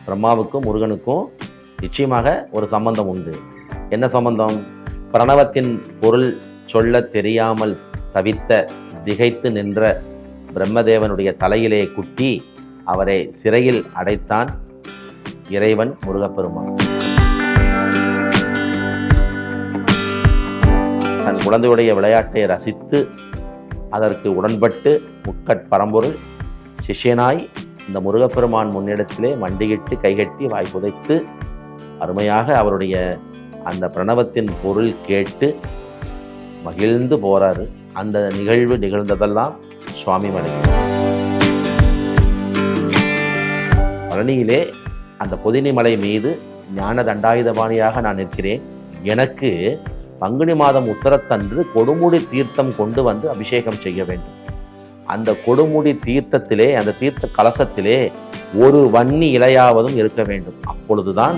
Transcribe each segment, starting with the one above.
பிரம்மாவுக்கும் முருகனுக்கும் நிச்சயமாக ஒரு சம்பந்தம் உண்டு. என்ன சம்பந்தம்? பிரணவத்தின் பொருள் சொல்ல தெரியாமல் தவித்த திகைத்து நின்ற பிரம்மதேவனுடைய தலையிலே குட்டி அவரை சிறையில் அடைத்தான் இறைவன் முருகப்பெருமான். தன் குழந்தையுடைய விளையாட்டை ரசித்து அதற்கு உடன்பட்டு முக்கட்பரம்பொருள் சிஷ்யனாய் இந்த முருகப்பெருமான் முன்னிடத்திலே மண்டியிட்டு கைகட்டி வாய் புதைத்து அருமையாக அவருடைய அந்த பிரணவத்தின் பொருள் கேட்டு மகிழ்ந்து போறாரு. அந்த நிகழ்வு நிகழ்ந்ததெல்லாம் சுவாமி மலை பழனியிலே அந்த பொதினி மலை மீது ஞான தண்டாயுதபாணியாக நான் நிற்கிறேன். எனக்கு பங்குனி மாதம் உத்தரத்தன்று கொடுமுடி தீர்த்தம் கொண்டு வந்து அபிஷேகம் செய்ய வேண்டும். அந்த கொடுமுடி தீர்த்தத்திலே, அந்த தீர்த்த கலசத்திலே ஒரு வன்னி இலையாவதும் இருக்க வேண்டும். அப்பொழுதுதான்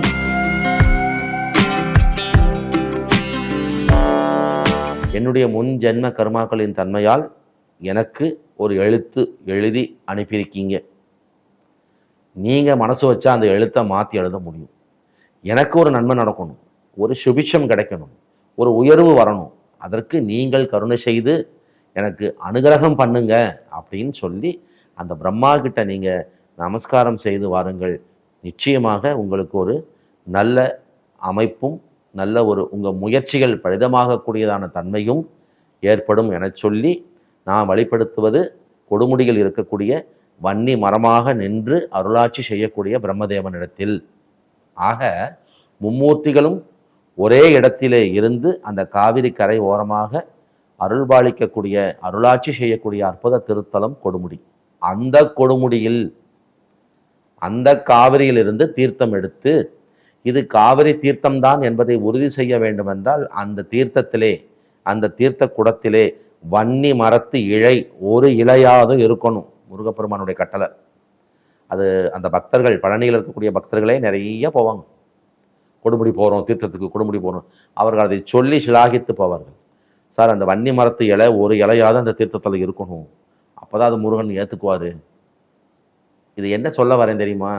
என்னுடைய முன் ஜென்ம கர்மாக்களின் தன்மையால் எனக்கு ஒரு எழுத்து எழுதி அனுப்பியிருக்கீங்க. நீங்கள் மனசு வச்சா அந்த எழுத்தை மாற்றி எழுத முடியும். எனக்கு ஒரு நன்மை நடக்கணும், ஒரு சுபிட்சம் கிடைக்கணும், ஒரு உயர்வு வரணும். அதற்கு நீங்கள் கருணை செய்து எனக்கு அனுகிரகம் பண்ணுங்க அப்படின்னு சொல்லி அந்த பிரம்மா கிட்ட நீங்கள் நமஸ்காரம் செய்து வாருங்கள். நிச்சயமாக உங்களுக்கு ஒரு நல்ல அமைப்பும் நல்ல ஒரு உங்கள் முயற்சிகள் பலிதமாகக்கூடியதான தன்மையும் ஏற்படும் என சொல்லி நான் வழிபடுத்துவது கொடுமுடியில் இருக்கக்கூடிய வன்னி மரமாக நின்று அருளாட்சி செய்யக்கூடிய பிரம்மதேவனிடத்தில். ஆக மும்மூர்த்திகளும் ஒரே இடத்திலே இருந்து அந்த காவிரி கரை ஓரமாக அருள்பாலிக்கக்கூடிய அருளாட்சி செய்யக்கூடிய அற்புத திருத்தலம் கொடுமுடி. அந்த கொடுமுடியில் அந்த காவிரியிலிருந்து தீர்த்தம் எடுத்து இது காவிரி தீர்த்தம்தான் என்பதை உறுதி செய்ய வேண்டுமென்றால் அந்த தீர்த்தத்திலே, அந்த தீர்த்த குடத்திலே வன்னி மரத்து இழை ஒரு இலையாவது இருக்கணும். முருகப்பெருமானுடைய கட்டளை அது. அந்த பக்தர்கள், பழனியில் இருக்கக்கூடிய பக்தர்களே நிறைய போவாங்க. கொடுமுடி போகிறோம், தீர்த்தத்துக்கு கொடுமுடி போகிறோம். அவர்கள் அதை சொல்லி சிலாகித்து போவார்கள். சார், அந்த வன்னி மரத்து இலை ஒரு இலையாவது அந்த தீர்த்தத்தில் இருக்கணும், அப்போதான் அது முருகன் ஏற்றுக்குவார். இது என்ன சொல்ல வரேன் தெரியுமா?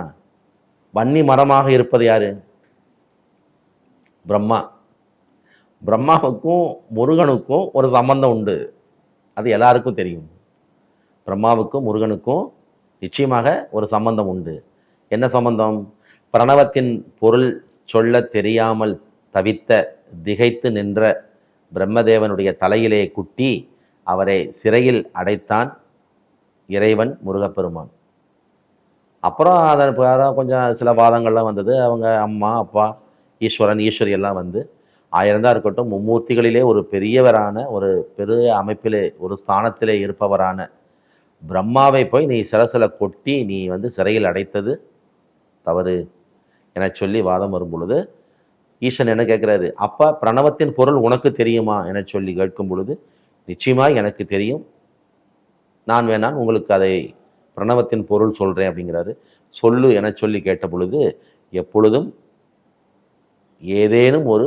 வன்னி மரமாக இருப்பது யாரு? பிரம்மா. பிரம்மாவுக்கும் முருகனுக்கும் ஒரு சம்பந்தம் உண்டு. அது எல்லாருக்கும் தெரியும். பிரம்மாவுக்கும் முருகனுக்கும் நிச்சயமாக ஒரு சம்பந்தம் உண்டு. என்ன சம்பந்தம்? பிரணவத்தின் பொருள் சொல்ல தெரியாமல் தவித்த திகைத்து நின்ற பிரம்மதேவனுடைய தலையிலே குட்டி அவரை சிறையில் அடைத்தான் இறைவன் முருகப்பெருமான். அப்புறம் அதன் கொஞ்சம் சில வாதங்கள்லாம் வந்தது. அவங்க அம்மா அப்பா ஈஸ்வரன் ஈஸ்வரி எல்லாம் வந்து 1000 தான் இருக்கட்டும், மும்மூர்த்திகளிலே ஒரு பெரியவரான, ஒரு பெரிய அமைப்பிலே ஒரு ஸ்தானத்திலே இருப்பவரான பிரம்மாவை போய் நீ சில கொட்டி நீ வந்து சிறையில் அடைத்தது தவறு என சொல்லி வாதம் வரும் பொழுது ஈஸ்வரன் என்ன கேட்குறாரு? அப்பா, பிரணவத்தின் பொருள் உனக்கு தெரியுமா என சொல்லி கேட்கும் பொழுது நிச்சயமாக எனக்கு தெரியும், நான் வேணால் உங்களுக்கு அதை பிரணவத்தின் பொருள் சொல்கிறேன் அப்படிங்கிறாரு. சொல்லு என சொல்லி கேட்ட பொழுது, எப்பொழுதும் ஏதேனும் ஒரு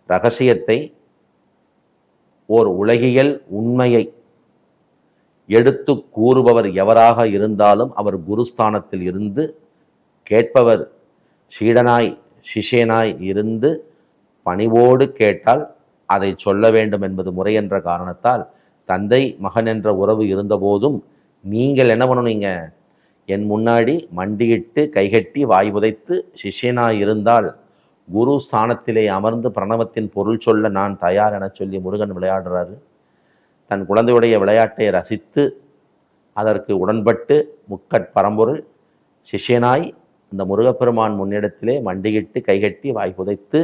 இரகசியத்தை, ஓர் உலகியல் உண்மையை எடுத்து கூறுபவர் எவராக இருந்தாலும் அவர் குருஸ்தானத்தில் இருந்து கேட்பவர் சீடனாய் சிஷியனாய் இருந்து பணிவோடு கேட்டால் அதை சொல்ல வேண்டும் என்பது முறை என்ற காரணத்தால் தந்தை மகன் என்ற உறவு இருந்தபோதும் நீங்கள் என்ன பண்ணணுங்க? என் முன்னாடி மண்டியிட்டு கைகட்டி வாய் புதைத்து சிஷ்யனாய் இருந்தால் குரு ஸ்தானத்திலே அமர்ந்து பிரணவத்தின் பொருள் சொல்ல நான் தயார் என சொல்லி முருகன் விளையாடுறாரு. தன் குழந்தையுடைய விளையாட்டை ரசித்து அதற்கு உடன்பட்டு முக்கட்பரம்பொருள் சிஷ்யனாய் இந்த முருகப்பெருமான் முன்னிடத்திலே மண்டியிட்டு கைகட்டி வாய் புதைத்து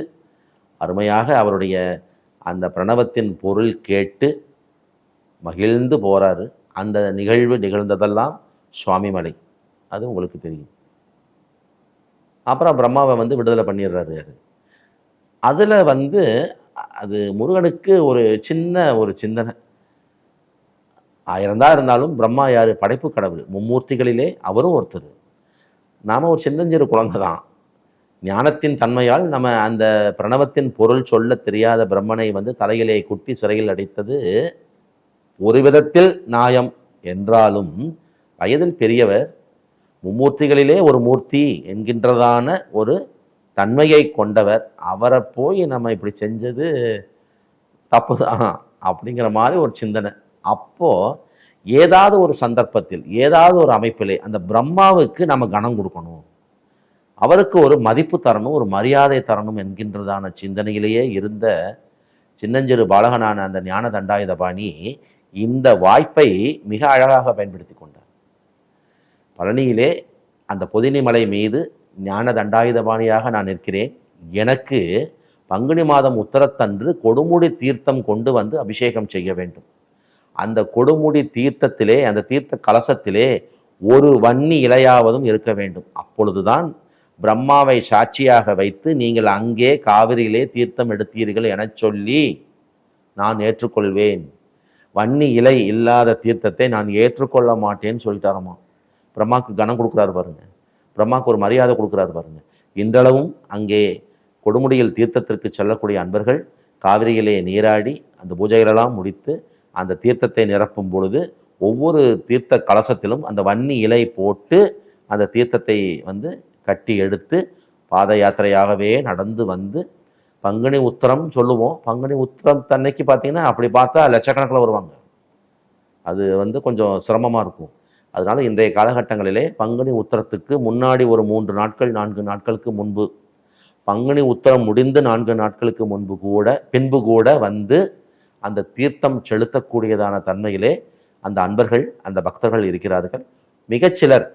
அருமையாக அவருடைய அந்த பிரணவத்தின் பொருள் கேட்டு மகிழ்ந்து போறாரு. அந்த நிகழ்வு நிகழ்ந்ததெல்லாம் சுவாமி மலை. அது உங்களுக்கு தெரியும். அப்புறம் பிரம்மாவை வந்து விடுதலை பண்ணிடுறாரு. அதில் வந்து அது முருகனுக்கு ஒரு சிந்தனை. 1000 தான் இருந்தாலும் பிரம்மா யார்? படைப்பு கடவுள், மும்மூர்த்திகளிலே அவரும் ஒருத்தர். நாம் ஒரு சின்னஞ்சிறு குழந்தை தான். ஞானத்தின் தன்மையால் நம்ம அந்த பிரணவத்தின் பொருள் சொல்ல தெரியாத பிரம்மனை வந்து தலையிலே குட்டி சிறையில் அடைத்தது ஒரு விதத்தில் நியாயம் என்றாலும் வயதில் பெரியவர், மும்மூர்த்திகளிலே ஒரு மூர்த்தி என்கின்றதான ஒரு தன்மையை கொண்டவர். அவரை போய் நம்ம இப்படி செஞ்சது தப்பு தான் அப்படிங்கிற மாதிரி ஒரு சிந்தனை. அப்போ ஏதாவது ஒரு சந்தர்ப்பத்தில் ஏதாவது ஒரு அமைப்பிலே அந்த பிரம்மாவுக்கு நம்ம கணம் கொடுக்கணும், அவருக்கு ஒரு மதிப்பு தரணும், ஒரு மரியாதை தரணும் என்கின்றதான சிந்தனையிலேயே இருந்த சின்னஞ்சிறு பாலகனான அந்த ஞான தண்டாயுதபாணி இந்த வாய்ப்பை மிக அழகாக பயன்படுத்தி கொண்டார். பழனியிலே அந்த பொதினி மலை மீது ஞான தண்டாயுதபாணியாக நான் நிற்கிறேன். எனக்கு பங்குனி மாதம் உத்தரத்தன்று கொடுமுடி தீர்த்தம் கொண்டு வந்து அபிஷேகம் செய்ய வேண்டும். அந்த கொடுமுடி தீர்த்தத்திலே, அந்த தீர்த்த கலசத்திலே ஒரு வன்னி இலையாவதும் இருக்க வேண்டும். அப்பொழுதுதான் பிரம்மாவை சாட்சியாக வைத்து நீங்கள் அங்கே காவிரியிலே தீர்த்தம் எடுத்தீர்கள் என சொல்லி நான் ஏற்றுக்கொள்வேன். வன்னி இலை இல்லாத தீர்த்தத்தை நான் ஏற்றுக்கொள்ள மாட்டேன்னு சொல்லிட்டாரம்மா. பிரம்மாவுக்கு கனம் கொடுக்குறாரு பாருங்க, பிரம்மாவுக்கு ஒரு மரியாதை கொடுக்குறாரு பாருங்க. இன்றளவும் அங்கே கொடுமுடியில் தீர்த்தத்திற்கு செல்லக்கூடிய அன்பர்கள் காவிரியிலே நீராடி அந்த பூஜைகளெல்லாம் முடித்து அந்த தீர்த்தத்தை நிரப்பும் பொழுது ஒவ்வொரு தீர்த்த கலசத்திலும் அந்த வன்னி இலை போட்டு அந்த தீர்த்தத்தை கட்டி எடுத்து பாத யாத்திரையாகவே நடந்து வந்து பங்குனி உத்திரம் சொல்லுவோம். பங்குனி உத்திரம் தன்னைக்கு பார்த்தீங்கன்னா அப்படி பார்த்தா லட்சக்கணக்கில் வருவாங்க. அது கொஞ்சம் சிரமமாக இருக்கும். அதனால இன்றைய காலகட்டங்களிலே பங்குனி உத்திரத்துக்கு முன்னாடி ஒரு 3 நாட்கள் 4 நாட்களுக்கு முன்பு, பங்குனி உத்திரம் முடிந்து 4 நாட்களுக்கு பின்பு கூட அந்த தீர்த்தம் செலுத்தக்கூடியதான தன்மையிலே அந்த அன்பர்கள் அந்த பக்தர்கள் இருக்கிறார்கள். மிகச்சிலர்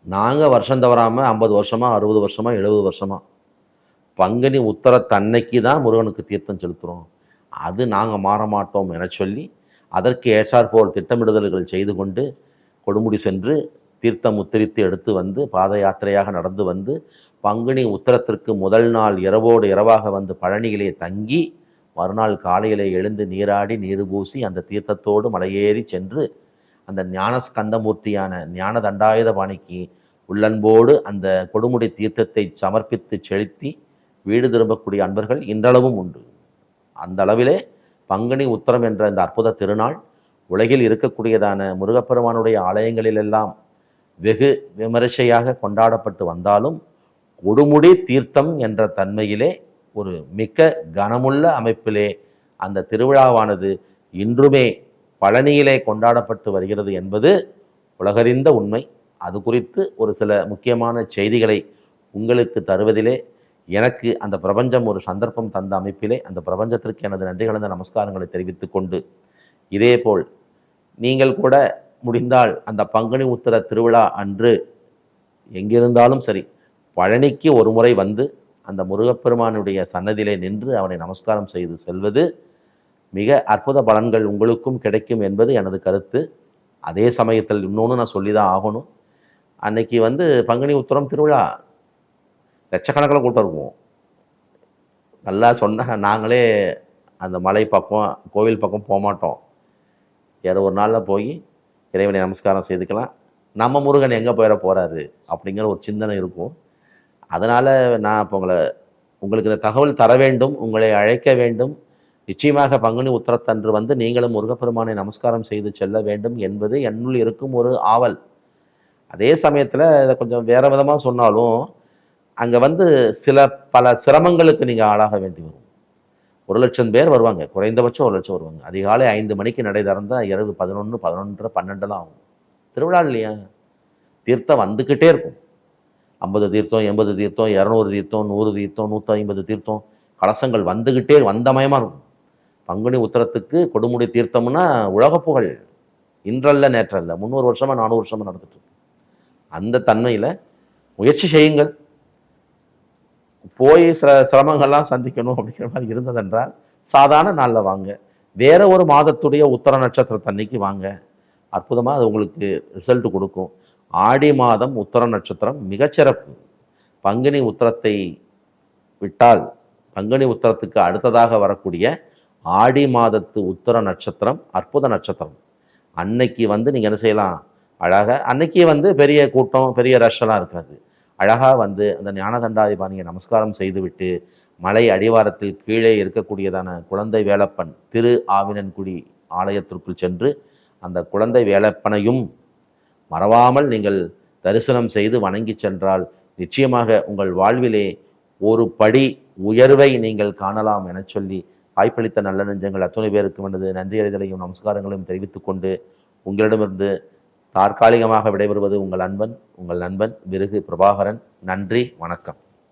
நாங்கள் வருஷம் தவறாமல் 50 வருஷமா 60 வருஷமா 70 வருஷமா பங்குனி உத்தரத்தன்னைக்கு தான் முருகனுக்கு தீர்த்தம் செலுத்துகிறோம், அது நாங்கள் மாற மாட்டோம் என சொல்லி அதற்கு ஏற்றாற்போல் திட்டமிடுதல்கள் செய்து கொண்டு கொடுமுடி சென்று தீர்த்தம் உத்தரித்து எடுத்து பாத யாத்திரையாக நடந்து பங்குனி உத்தரத்திற்கு முதல் நாள் இரவோடு இரவாக பழனியிலே தங்கி மறுநாள் காலையிலே எழுந்து நீராடி நீரு பூசி அந்த தீர்த்தத்தோடு மலையேறி சென்று அந்த ஞான ஸ்கந்தமூர்த்தியான ஞான தண்டாயுதபாணிக்கு உள்ளன்போடு அந்த கொடுமுடி தீர்த்தத்தை சமர்ப்பித்து செலுத்தி வீடு திரும்பக்கூடிய அன்பர்கள் இன்றளவும் உண்டு. அந்த அளவிலே பங்குனி உத்தரம் என்ற இந்த அற்புத திருநாள் உலகில் இருக்கக்கூடியதான முருகப்பெருமானுடைய ஆலயங்களிலெல்லாம் வெகு விமரிசையாக கொண்டாடப்பட்டு வந்தாலும் கொடுமுடி தீர்த்தம் என்ற தன்மையிலே ஒரு மிக்க கனமுள்ள அமைப்பிலே அந்த திருவிழாவானது இன்றுமே பழனியிலே கொண்டாடப்பட்டு வருகிறது என்பது உலகறிந்த உண்மை. அது குறித்து ஒரு சில முக்கியமான செய்திகளை உங்களுக்கு தருவதிலே எனக்கு அந்த பிரபஞ்சம் ஒரு சந்தர்ப்பம் தந்த அமைப்பிலே அந்த பிரபஞ்சத்திற்கு எனது நன்றி கலந்த நமஸ்காரங்களை தெரிவித்து கொண்டு, இதேபோல் நீங்கள் கூட முடிந்தால் அந்த பங்குனி உத்திர திருவிழா அன்று எங்கிருந்தாலும் சரி பழனிக்கு ஒரு முறை அந்த முருகப்பெருமானுடைய சன்னதியிலே நின்று அவனை நமஸ்காரம் செய்து செல்வது மிக அற்புத பலன்கள் உங்களுக்கும் கிடைக்கும் என்பது எனது கருத்து. அதே சமயத்தில் இன்னொன்று நான் சொல்லி தான் ஆகணும். அன்னைக்கு பங்குனி உத்திரம் திருவிழா லட்சக்கணக்கில் கூட்டம் இருக்கும். நல்லா சொன்ன நாங்களே அந்த மலை பக்கம் கோவில் பக்கம் போக மாட்டோம். வேறு ஒரு நாளில் போய் இறைவனை நமஸ்காரம் செய்துக்கலாம். நம்ம முருகன் எங்கே போகிறாரு அப்படிங்கிற ஒரு சிந்தனை இருக்கும். அதனால் நான் இப்போ உங்களுக்கு இந்த தகவல் தர வேண்டும், உங்களை அழைக்க வேண்டும். நிச்சயமாக பங்குனி உத்திரத்தன்று நீங்களும் முருகப்பெருமானை நமஸ்காரம் செய்து செல்ல வேண்டும் என்பது என்னுள் இருக்கும் ஒரு ஆவல். அதே சமயத்தில் இதை கொஞ்சம் வேறு விதமாக சொன்னாலும் அங்கே பல சிரமங்களுக்கு நீங்கள் ஆளாக வேண்டி வரும். 1,00,000 பேர் வருவாங்க, குறைந்தபட்சம் 1,00,000 வருவாங்க. அதிகாலை 5 மணிக்கு நடை திறந்தால் இரவு 11, 11:30, 12 ஆகும். திருவிழா இல்லையா, தீர்த்தம் வந்துக்கிட்டே இருக்கும். 50 தீர்த்தம், 80 தீர்த்தம், 200 தீர்த்தம், 100 தீர்த்தம், 150 தீர்த்தம், கலசங்கள் வந்துக்கிட்டே வந்தமயமாக இருக்கும். பங்குனி உத்திரத்துக்கு கொடுமுடி தீர்த்தம்னா உலக புகழ். இன்றல்ல நேற்றல்ல, 300 வருஷமாக 400 வருஷமாக நடந்துட்டு இருக்கு. அந்த தன்மையில் முயற்சி செய்யுங்கள். போய் சில சிரமங்கள்லாம் சந்திக்கணும் அப்படிங்கிற மாதிரி இருந்ததென்றால் சாதாரண நாளில் வாங்க, வேற ஒரு மாதத்துடைய உத்தர நட்சத்திரத்தன்னைக்கு வாங்க. அற்புதமாக அது உங்களுக்கு ரிசல்ட் கொடுக்கும். ஆடி மாதம் உத்தர நட்சத்திரம் மிகச்சிறப்பு. பங்குனி உத்திரத்தை விட்டால் பங்குனி உத்திரத்துக்கு அடுத்ததாக வரக்கூடிய ஆடி மாதத்து உத்தர நட்சத்திரம் அற்புத நட்சத்திரம். அன்னைக்கு நீங்கள் என்ன செய்யலாம், அழகாக அன்னைக்கு பெரிய கூட்டம் பெரிய ரஷ்ஷெல்லாம் இருக்காது. அழகாக அந்த ஞானதண்டாதிபாணியை நமஸ்காரம் செய்துவிட்டு மலை அடிவாரத்தில் கீழே இருக்கக்கூடியதான குழந்தை வேலப்பன் திரு ஆவினன்குடி ஆலயத்திற்குள் சென்று அந்த குழந்தை வேலப்பனையும் மறவாமல் நீங்கள் தரிசனம் செய்து வணங்கி சென்றால் நிச்சயமாக உங்கள் வாழ்விலே ஒரு படி உயர்வை நீங்கள் காணலாம் என சொல்லி வாய்ப்பளித்த நல்ல நெஞ்சங்கள் அத்துணை பேருக்கு எனது நன்றி அறிதலையும் நமஸ்காரங்களையும் தெரிவித்துக் கொண்டு உங்களிடமிருந்து தற்காலிகமாக விடைபெறுவது உங்கள் நண்பன் விருகு பிரபாகரன். நன்றி, வணக்கம்.